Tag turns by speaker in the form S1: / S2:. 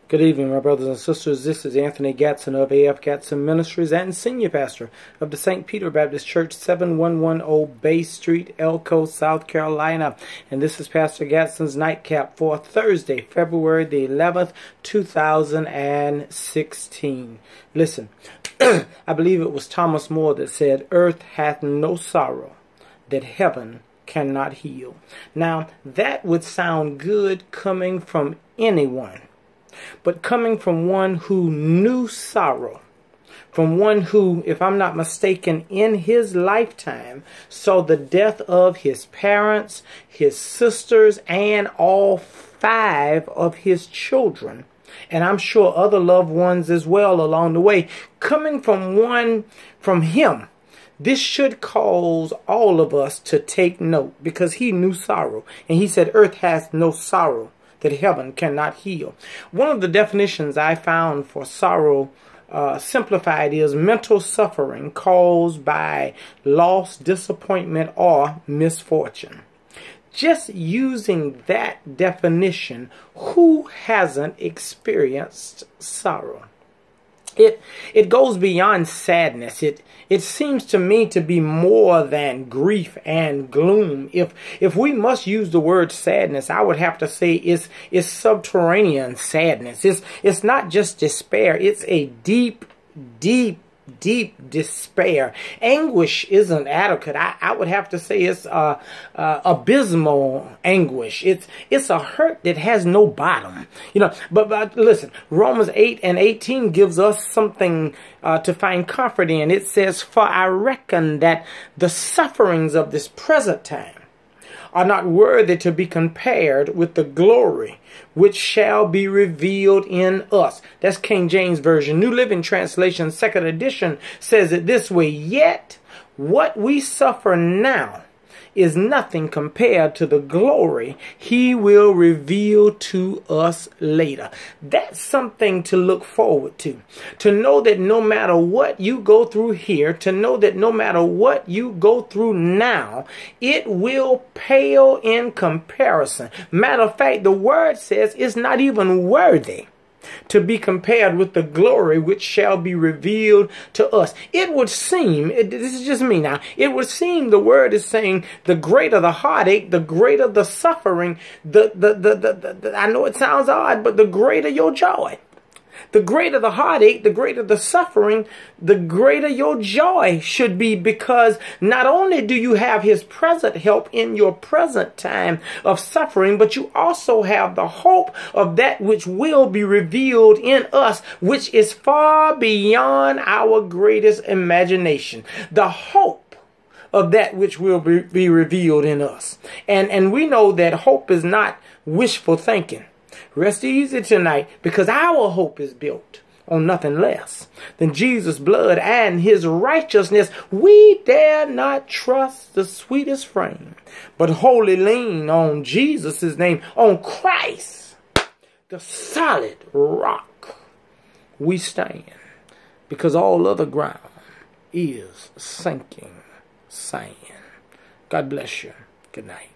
S1: Good evening, my brothers and sisters. This is Anthony Gadson of AF Gadson Ministries and Senior Pastor of the St. Peter Baptist Church, 7110 Bay Street, Elko, South Carolina. And this is Pastor Gadson's Nightcap for Thursday, February the 11th, 2016. Listen, I believe it was Thomas More that said, "Earth hath no sorrow that heaven cannot heal." Now, that would sound good coming from anyone. But coming from one who knew sorrow, from one who, if I'm not mistaken, in his lifetime saw the death of his parents, his sisters, and all 5 of his children, and I'm sure other loved ones as well along the way, coming from him, this should cause all of us to take note, because he knew sorrow, and he said, "Earth has no sorrow that heaven cannot heal." One of the definitions I found for sorrow simplified is mental suffering caused by loss, disappointment, or misfortune. Just using that definition, who hasn't experienced sorrow? It goes beyond sadness. It seems to me to be more than grief and gloom. If we must use the word sadness, I would have to say it's subterranean sadness. It's not just despair. It's a deep despair. Anguish isn't adequate. I would have to say it's abysmal anguish. It's a hurt that has no bottom. But listen, Romans 8:18 gives us something to find comfort in. It says, "For I reckon that the sufferings of this present time are not worthy to be compared with the glory which shall be revealed in us." That's King James Version. New Living Translation, 2nd edition, says it this way: "Yet what we suffer now is nothing compared to the glory he will reveal to us later." That's something to look forward to. To know that no matter what you go through here, to know that no matter what you go through now, it will pale in comparison. Matter of fact, the word says it's not even worthy to be compared with the glory which shall be revealed to us. It would seem, this is just me now, it would seem the word is saying the greater the heartache, the greater the suffering, I know it sounds odd, but the greater your joy. The greater the heartache, the greater the suffering, the greater your joy should be, because not only do you have his present help in your present time of suffering, but you also have the hope of that which will be revealed in us, which is far beyond our greatest imagination. The hope of that which will be revealed in us. And we know that hope is not wishful thinking. Rest easy tonight, because our hope is built on nothing less than Jesus' blood and his righteousness. We dare not trust the sweetest frame, but wholly lean on Jesus' name, on Christ, the solid rock we stand, because all other ground is sinking sand. God bless you. Good night.